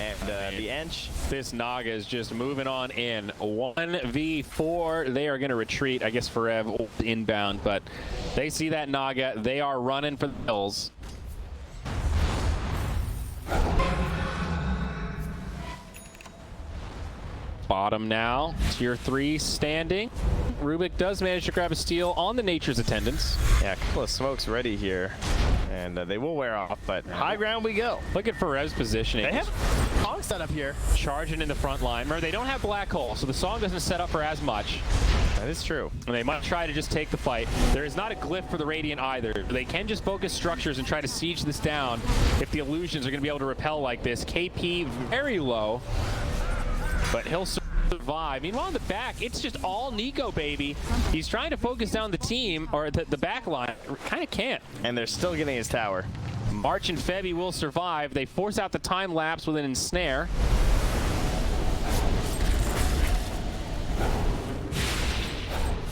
S2: and the Ench.
S5: This Naga is just moving on in. 1v4. They are going to retreat. I guess Forev inbound, but they see that Naga. They are running for the hills. Bottom now, tier 3 standing. Rubik does manage to grab a steal on the Nature's Attendants.
S2: Yeah, a couple of smokes ready here, and they will wear off, but high ground we go.
S5: Look at Forev's positioning.
S2: They have Hog set up here.
S5: Charging in the front line. Remember, they don't have Black Hole, so the song doesn't set up for as much.
S2: That is true.
S5: And they might try to just take the fight. There is not a glyph for the Radiant either. They can just focus structures and try to siege this down if the illusions are going to be able to repel like this. KP very low, but he'll survive. Meanwhile, in the back, it's just all Nico, baby. He's trying to focus down the team, or the back line. Kind of can't.
S2: And they're still getting his tower.
S5: March and Febby will survive. They force out the time lapse with an ensnare.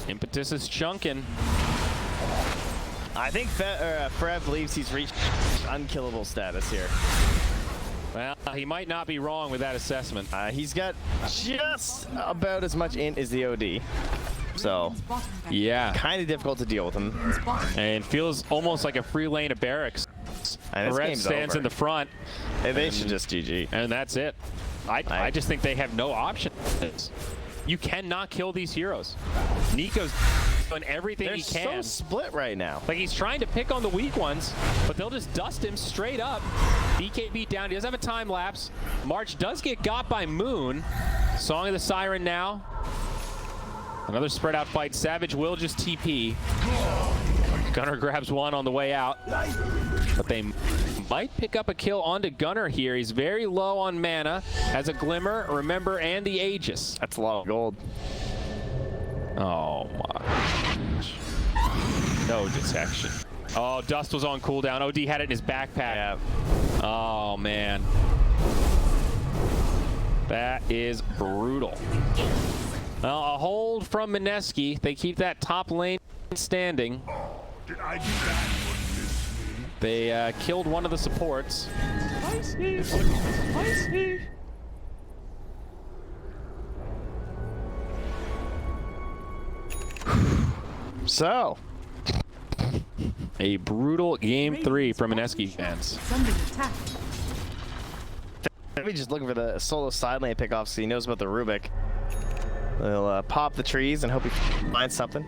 S5: Impetus is chunking.
S2: I think Forev believes he's reached unkillable status here.
S5: Well, he might not be wrong with that assessment.
S2: He's got just about as much int as the OD. So,
S5: Yeah,
S2: kind of difficult to deal with him.
S5: and feels almost like a free lane of barracks.
S2: And this
S5: Red
S2: game's
S5: stands
S2: over.
S5: in the front,
S2: They should just GG.
S5: and that's it. I just think they have no options. You cannot kill these heroes. Nico's doing everything
S2: They're
S5: he can.
S2: so split right now.
S5: Like, he's trying to pick on the weak ones, but they'll just dust him straight up. BKB down. He does have a time lapse. March does get got by Moon. Song of the Siren now. Another spread out fight. Savage will just TP. Gunner grabs one on the way out. But they might pick up a kill onto Gunner here. He's very low on mana. Has a Glimmer, Remember, and the Aegis.
S2: That's a lot of gold.
S5: Oh my gosh. No detection. Oh, Dust was on cooldown. OD had it in his backpack.
S2: Yeah.
S5: Oh, man. That is brutal. Well, a hold from MINESKI. They keep that top lane standing.
S1: Did I do that?
S5: They killed one of the supports. Spicy. Spicy.
S2: So,
S5: A brutal game 3 from MINESKI fans.
S6: Sending attack.
S2: maybe just looking for the solo side lane pickoff so he knows about the Rubik. He'll pop the trees and hope he finds something.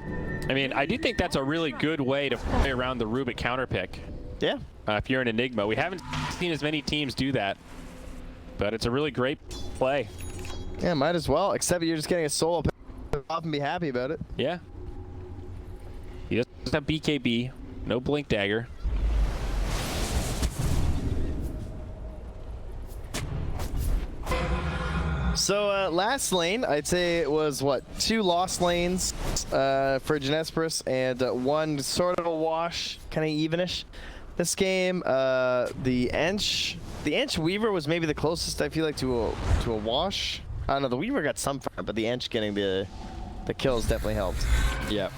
S5: I mean, I do think that's a really good way to play around the Rubik counter pick.
S2: Yeah.
S5: If you're an Enigma. We haven't seen as many teams do that, but it's a really great play.
S2: Yeah, might as well, except you're just getting a solo pick off and be happy about it.
S5: Yeah. He doesn't have BKB, no Blink Dagger.
S2: So last lane, I'd say it was what, 2 lost lanes for Jinesbrus and 1 sort of a wash, kind of evenish. This game, the Ench Weaver was maybe the closest I feel like to a wash. I don't know, the Weaver got some fun, but the Ench getting the kills definitely helped.
S5: Yeah.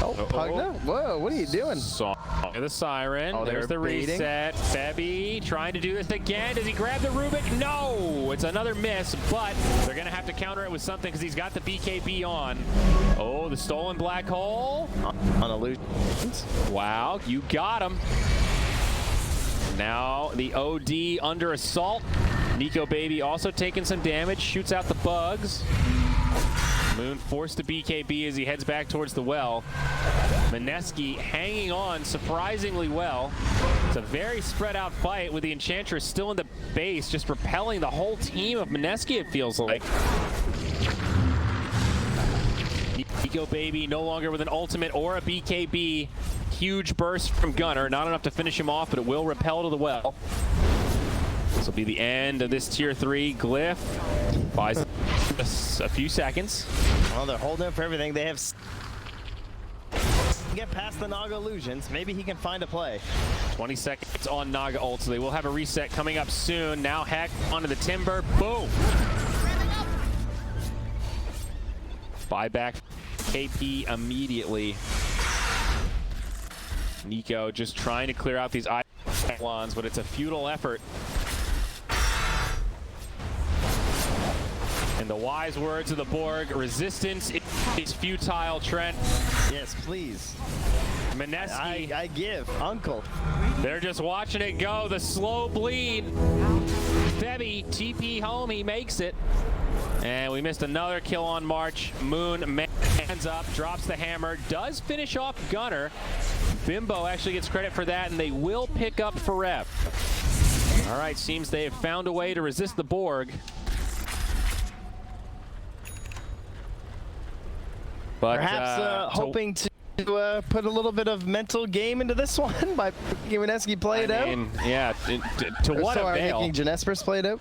S2: Oh, Pugna? Whoa, what are you doing?
S5: Song of the Siren.
S2: Oh,
S5: There's
S2: they're
S5: the
S2: baiting.
S5: reset. Febby trying to do this again. Does he grab the Rubik? No! It's another miss, but they're going to have to counter it with something because he's got the BKB on. Oh, the stolen black hole.
S2: On illusions.
S5: Wow, you got him. Now the OD under assault. Nico Baby also taking some damage. Shoots out the bugs. Moon forced to BKB as he heads back towards the well. MINESKI hanging on surprisingly well. It's a very spread out fight with the Enchantress still in the base, just repelling the whole team of MINESKI, it feels like. Nico Baby no longer with an ultimate or a BKB. Huge burst from Gunner, not enough to finish him off, but it will repel to the well. This will be the end of this tier 3. Glyph buys us a few seconds.
S2: Well, they're holding up for everything. They have get past the Naga illusions. Maybe he can find a play.
S5: 20 seconds on Naga ult, so they will have a reset coming up soon. Now Heck onto the Timber. Boom! Buyback KP immediately. Nico just trying to clear out these Ylons, but it's a futile effort. In the wise words of the Borg, resistance is futile, Trent.
S2: Yes, please.
S5: MINESKI,
S2: I give, Uncle.
S5: they're just watching it go. The slow bleed. Febby, TP home, he makes it. And we missed another kill on March. Moon hands up, drops the hammer, does finish off Gunner. Bimbo actually gets credit for that, and they will pick up Forev. All right, seems they have found a way to resist the Borg. But
S2: Perhaps hoping to put a little bit of mental game into this one by making MINESKI play it out.
S5: Yeah, to what avail?
S2: Making Jinesbrus play it out.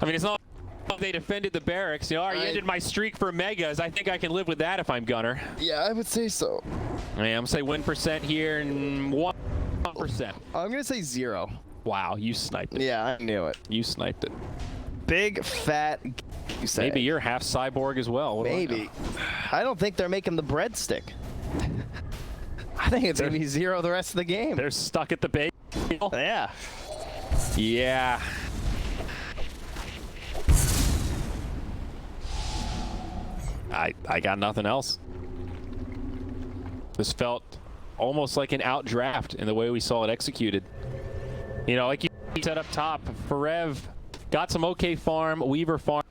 S5: I mean, it's not like they defended the barracks. You know, you ended my streak for megas. I think I can live with that if I'm Gunner.
S2: Yeah, I would say so.
S5: I mean, I'm gonna say win percent here and 1%.
S2: I'm gonna say 0.
S5: Wow, you sniped it.
S2: Yeah, I knew it.
S5: You sniped it.
S2: Big fat. You say.
S5: Maybe you're half cyborg as well. What do I know?
S2: Maybe. I don't think they're making the breadstick. I think it's gonna be 0 the rest of the game.
S5: They're stuck at the base.
S2: Yeah.
S5: Yeah. I got nothing else. This felt almost like an outdraft in the way we saw it executed. You know, like you said up top, Forev got some okay farm, Weaver farmed,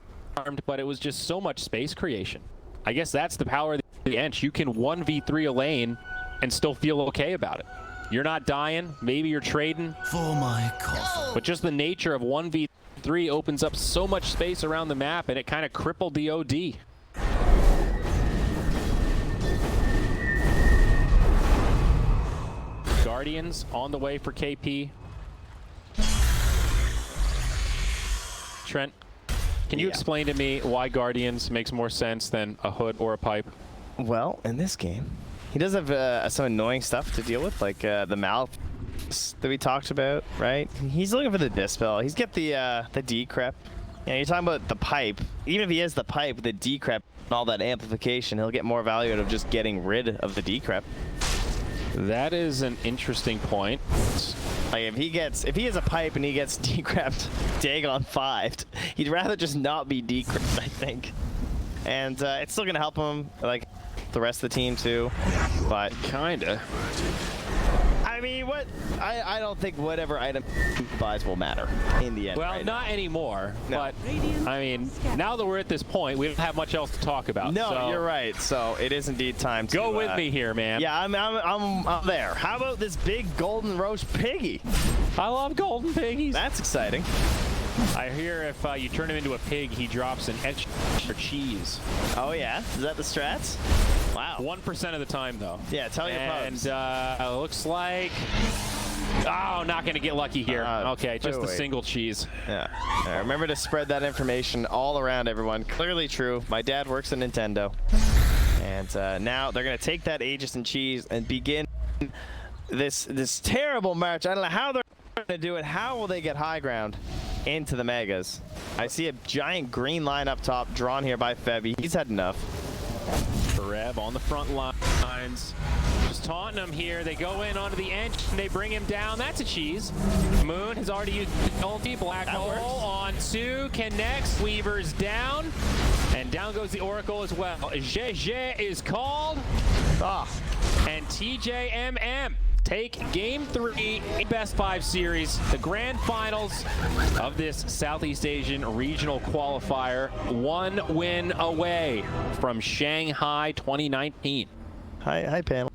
S5: but it was just so much space creation. I guess that's the power of the Ench. You can 1v3 a lane and still feel okay about it. You're not dying, maybe you're trading.
S1: For my coffin.
S5: But just the nature of 1v3 opens up so much space around the map, and it kind of crippled the OD. Guardians on the way for KP. Trent, can you explain to me why Guardians makes more sense than a hood or a pipe?
S2: Well, in this game, he does have some annoying stuff to deal with, like the mouth that we talked about, right? He's looking for the dispel. He's got the decrep. Yeah, you're talking about the pipe. Even if he has the pipe, the decrep, and all that amplification, he'll get more value out of just getting rid of the decrep.
S5: That is an interesting point.
S2: Like if he has a pipe and he gets decrept Dagon 5'd, he'd rather just not be decrept, I think. And it's still gonna help him. Like the rest of the team too. But
S5: Kinda.
S2: I mean, I don't think whatever item he buys will matter in the end.
S5: Well,
S2: right
S5: not anymore.
S2: No.
S5: But I mean, now that we're at this point, we don't have much else to talk about.
S2: No,
S5: so
S2: you're right. So it is indeed time to
S5: Go with me here, man.
S2: Yeah, I'm there. How about this big golden roast piggy?
S5: I love golden piggies.
S2: That's exciting.
S5: I hear if you turn him into a pig, he drops an extra cheese.
S2: Oh yeah, is that the strats? Wow.
S5: 1% of the time, though.
S2: Yeah, tell your pubs.
S5: And looks like... Oh, not going to get lucky here. Okay, just the
S2: wait.
S5: single cheese.
S2: Yeah. Remember to spread that information all around everyone. Clearly true. My dad works at Nintendo. And now they're going to take that Aegis and cheese and begin this terrible march. I don't know how they're going to do it. How will they get high ground into the Megas? I see a giant green line up top drawn here by Febby. He's had enough.
S5: Rev on the front lines. Just taunting him here. They go in onto the edge and they bring him down. That's a cheese. Moon has already used the ulti. Black hole on 2. Connects. Weaver's down. And down goes the Oracle as well. GG is called. And TJMM take Game 3 Best 5 Series, the grand finals of this Southeast Asian regional qualifier. 1 win away from Shanghai 2019.
S2: Hi, panel.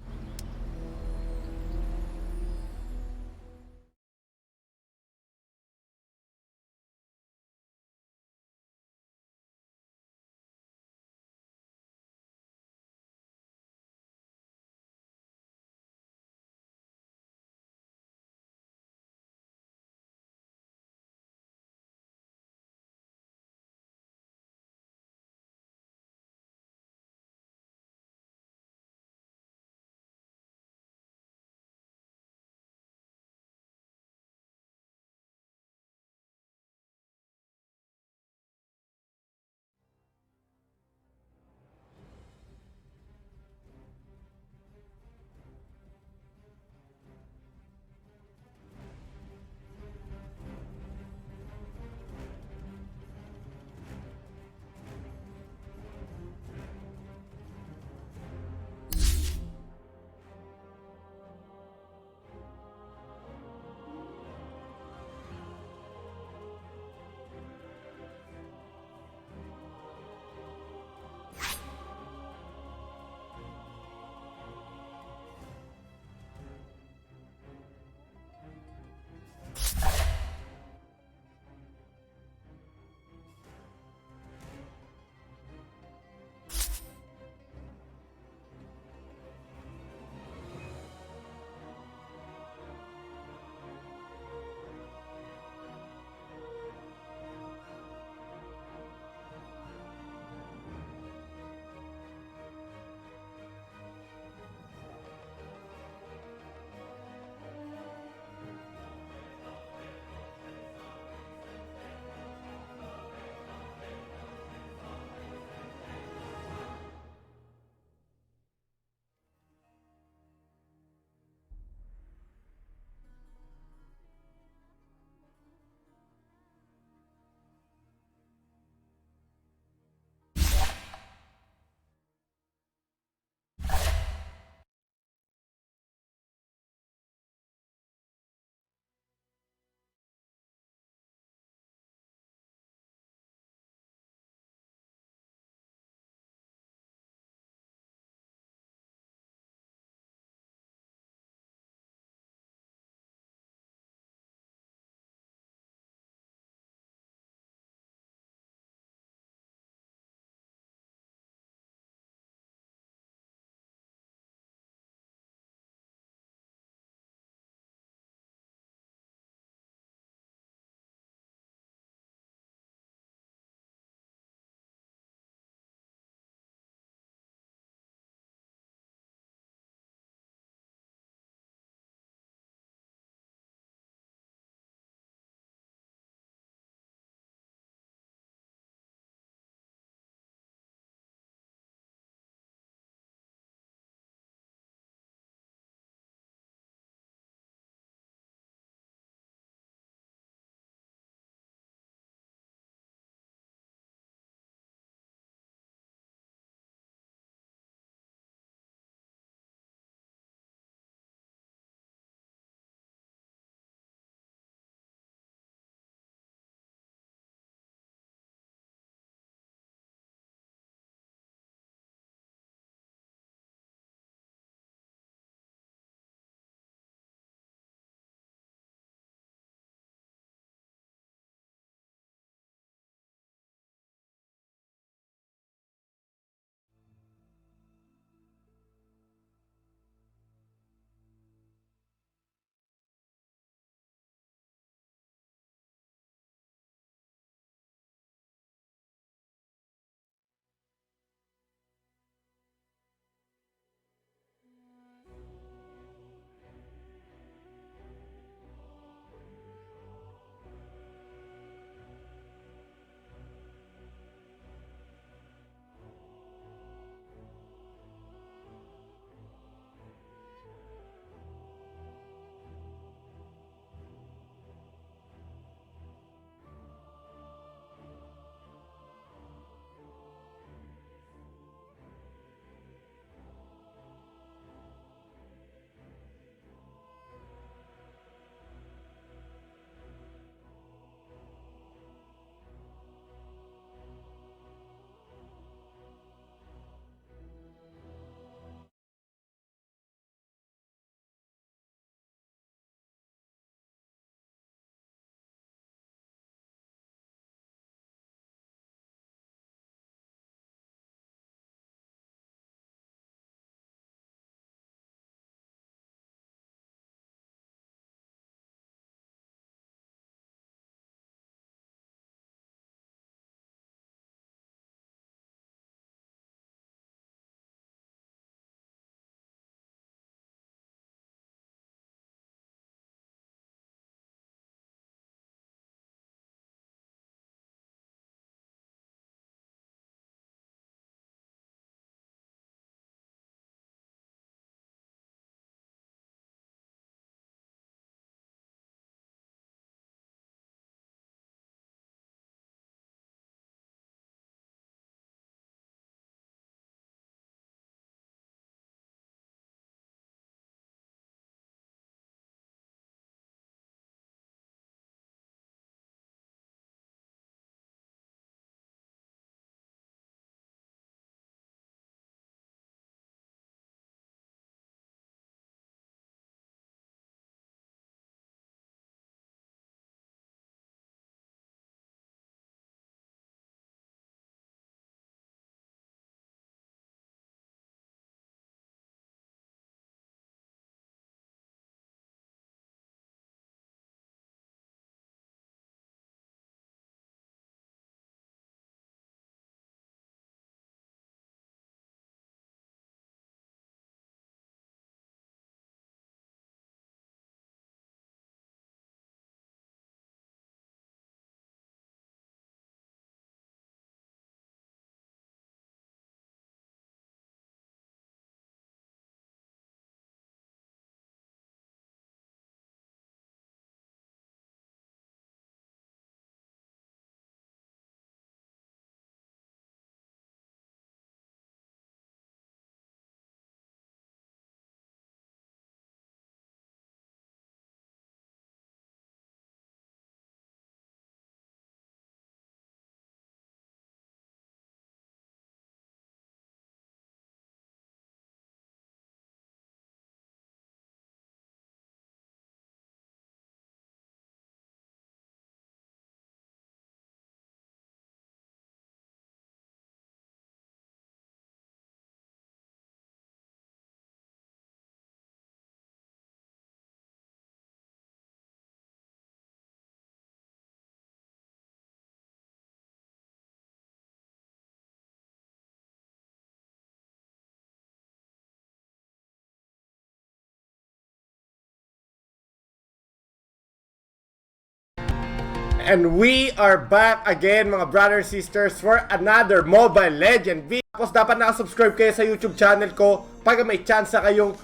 S7: And we are back again mga brothers sisters for another Mobile Legend video. Tapos dapat nakasubscribe kayo sa YouTube channel ko pag may chance kayong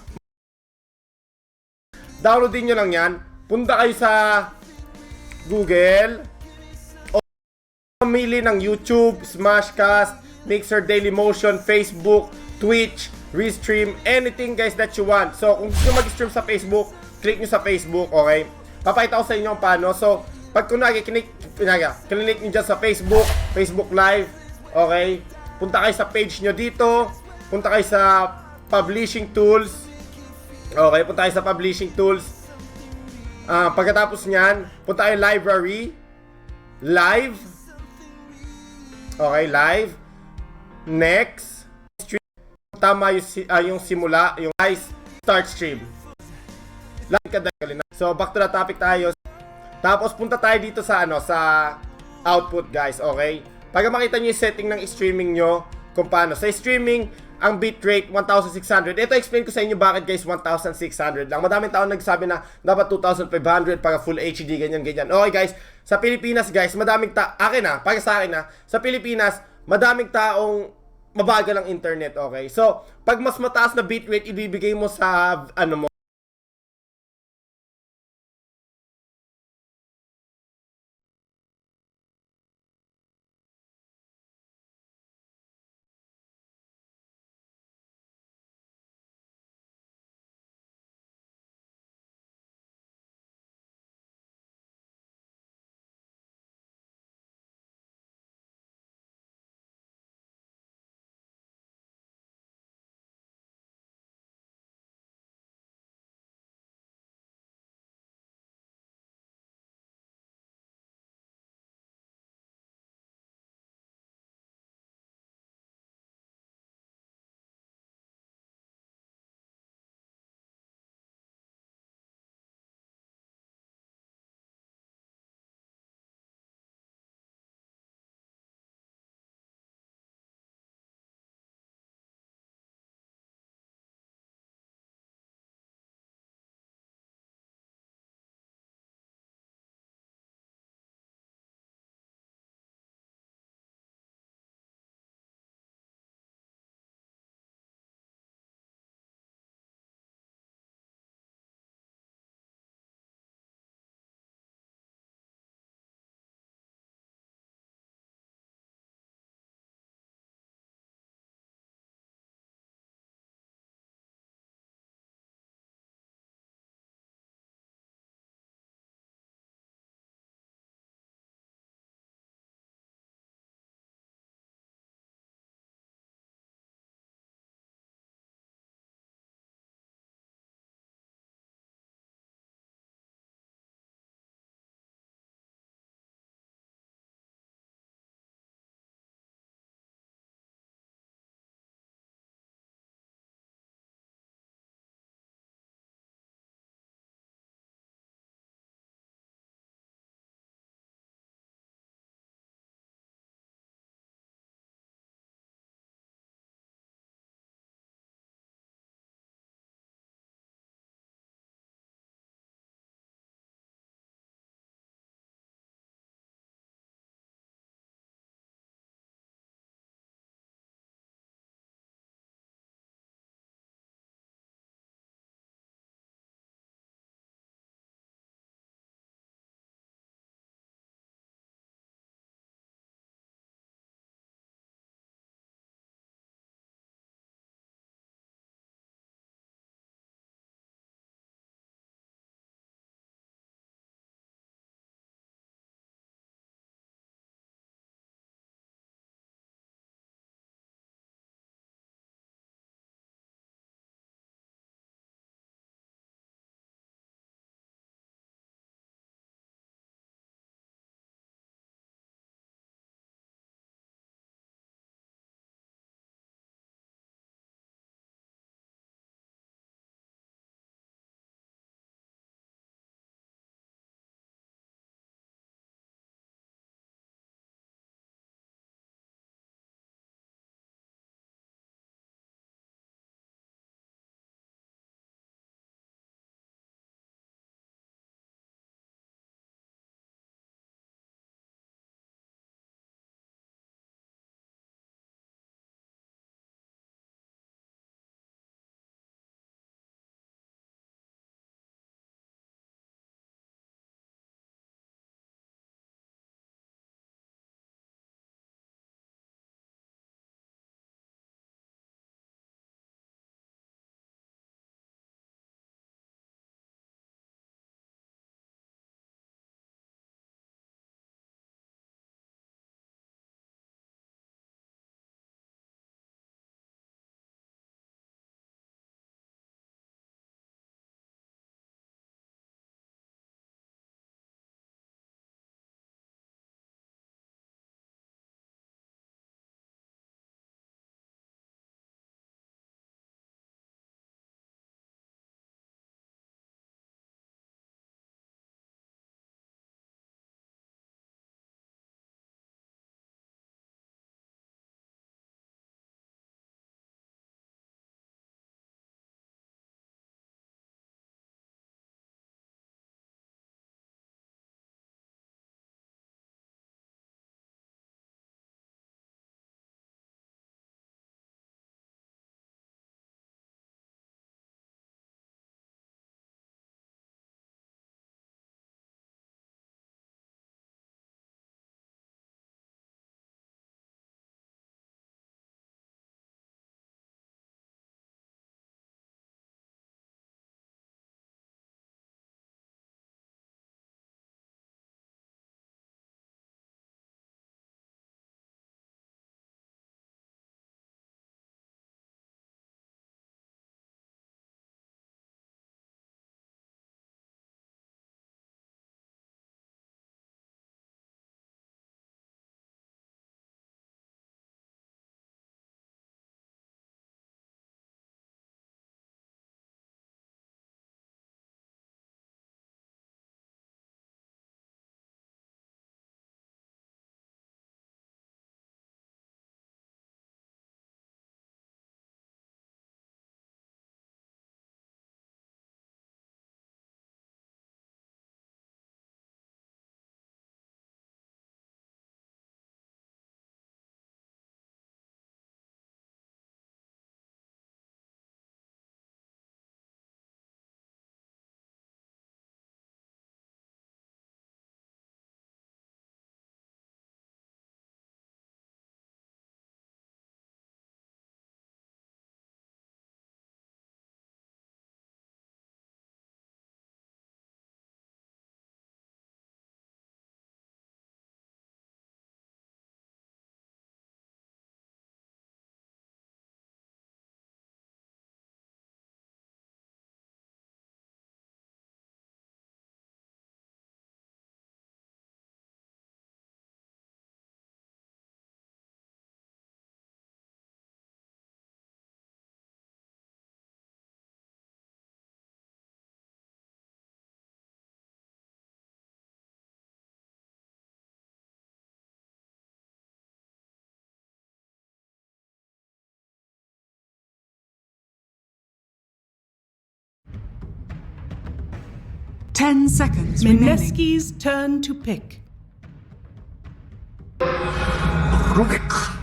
S7: downloadin nyo lang yan. Punta kayo sa Google o pamili ng YouTube, Smashcast, Mixer, Dailymotion, Facebook, Twitch, Restream, anything guys that you want. So kung gusto mag-stream sa Facebook, click nyo sa Facebook, okay? Papakita ko sa inyo paano. So pag kunwari, klinik nyo dyan sa Facebook, Facebook Live, okay? Punta kayo sa page nyo dito, punta kayo sa Publishing Tools, okay? Punta kayo sa Publishing Tools. Pagkatapos nyan, punta kayo Library, Live, okay, Live, Next, Stream, tama yung simula, yung guys, Start Stream. So, back to the topic tayo. Tapos punta tayo dito sa sa output guys, okay? Pag makita niyo yung setting ng streaming nyo, kung paano. Sa streaming, ang bitrate 1600. Ito explain ko sa inyo bakit guys 1600 lang. Madaming tao nagsabi na dapat 2500 para full HD ganyan. Okay guys, sa Pilipinas guys, madaming para sa akin sa Pilipinas, madaming taong mabagal ang internet, okay? So, pag mas mataas na bitrate ibibigay mo sa mo
S6: 10 seconds remaining.
S8: Mineski's turn to pick.
S1: Rubik.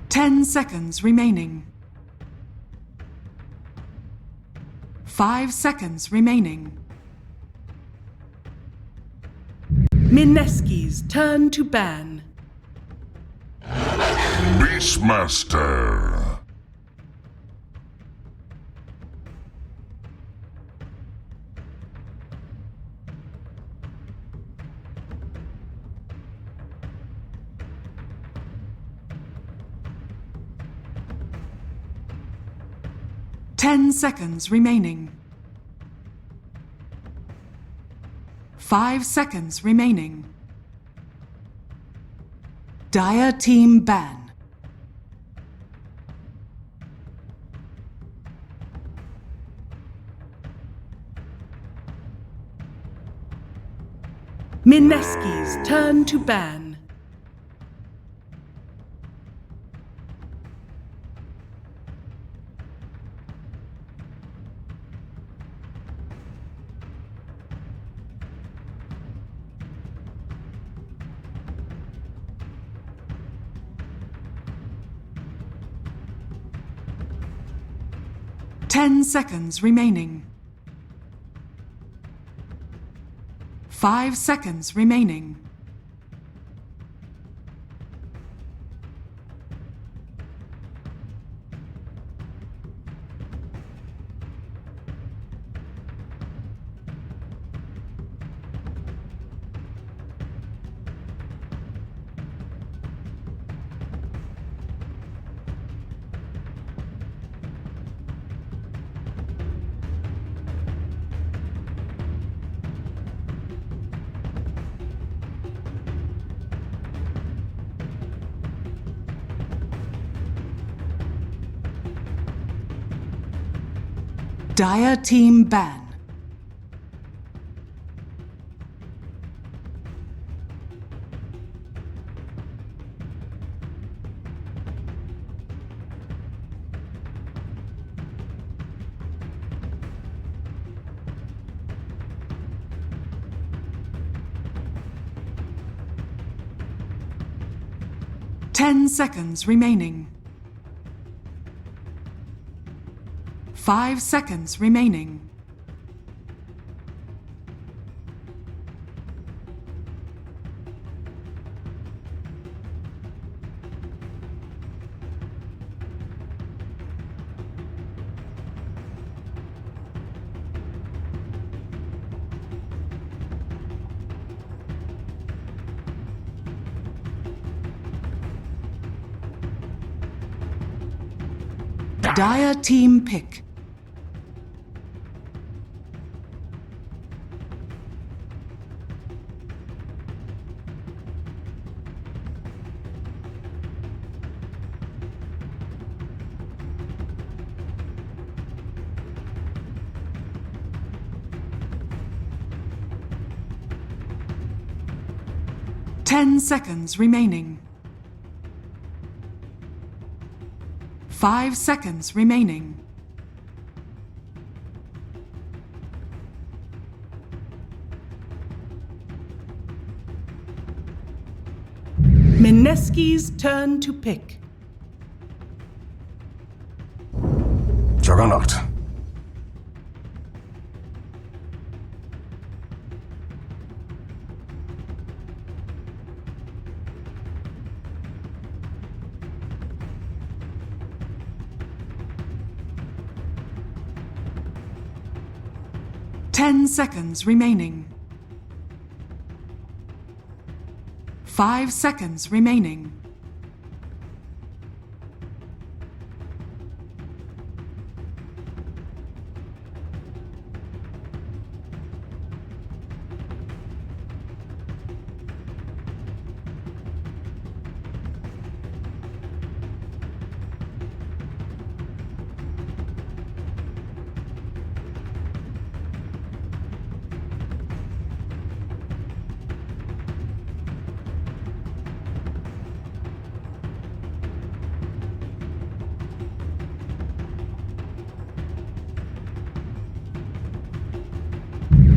S6: 10 seconds remaining. 5 seconds remaining.
S8: Mineski's turn to ban.
S1: Beastmaster.
S6: Ten seconds remaining. 5 seconds remaining. Dire team ban.
S8: Mineski's turn to ban.
S6: Ten seconds remaining. 5 seconds remaining. Dire team ban. Ten seconds remaining. 5 seconds remaining. Dire team pick. Ten seconds remaining. 5 seconds remaining.
S8: Mineski's turn to pick.
S1: Juggernaut.
S6: Ten seconds remaining. 5 seconds remaining.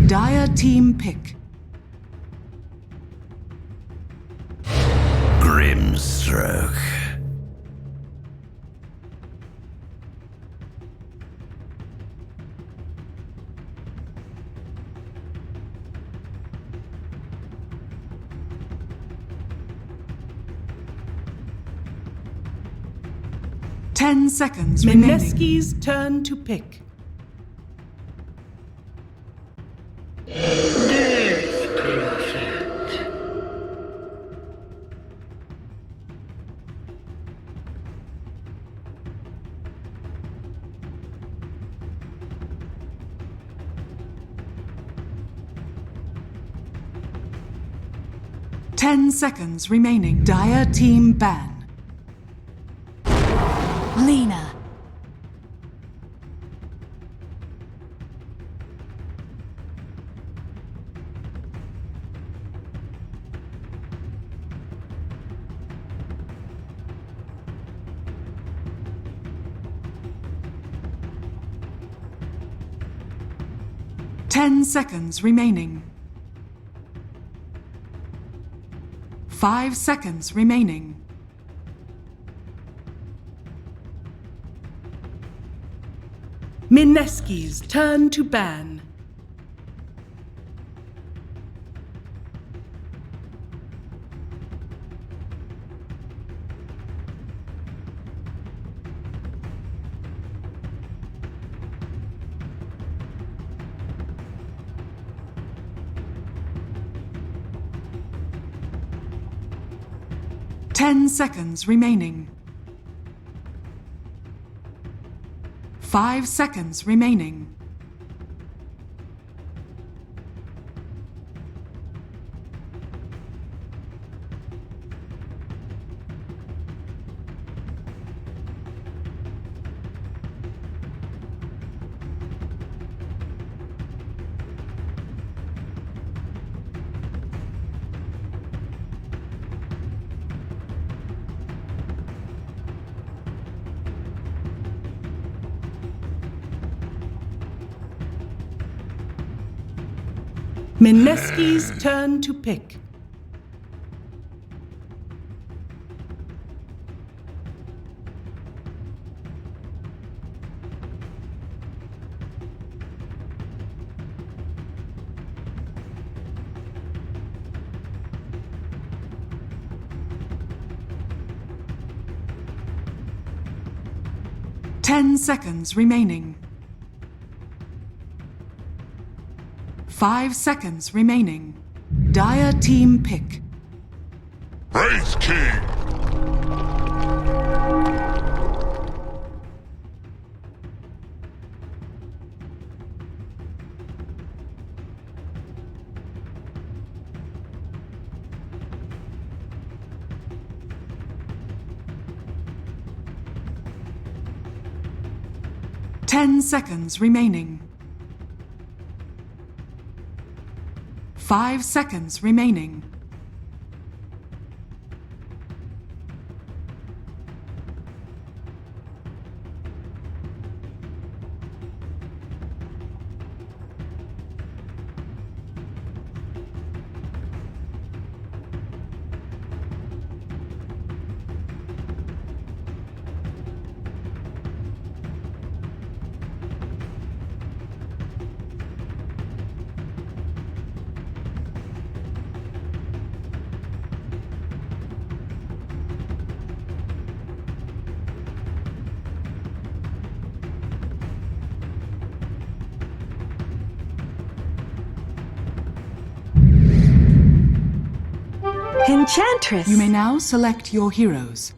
S8: Dire team pick.
S1: Grimstroke.
S8: Ten seconds remaining. Mineski's turn to pick. Ten seconds remaining. Dire team ban.
S6: Lena.
S8: Ten seconds remaining. 5 seconds remaining. Mineski's turn to ban. Ten seconds remaining. 5 seconds remaining. Mineski's turn to pick. Ten seconds remaining. 5 seconds remaining. Dire team pick.
S1: Wraith King.
S8: Ten seconds remaining. 5 seconds remaining.
S6: Enchantress.
S8: You may now select your heroes.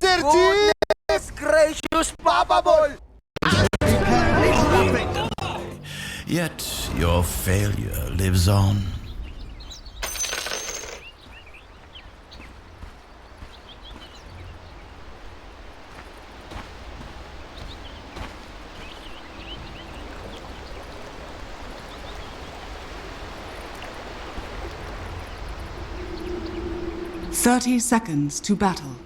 S9: Goodness gracious, Papa Ball!
S1: Yet your failure lives on.
S8: Thirty seconds to battle.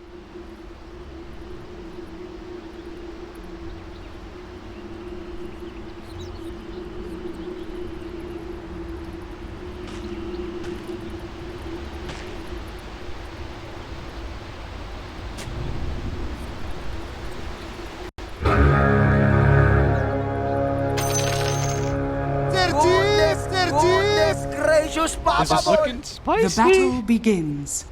S9: Goodness gracious, Papa Ball!
S8: The battle begins.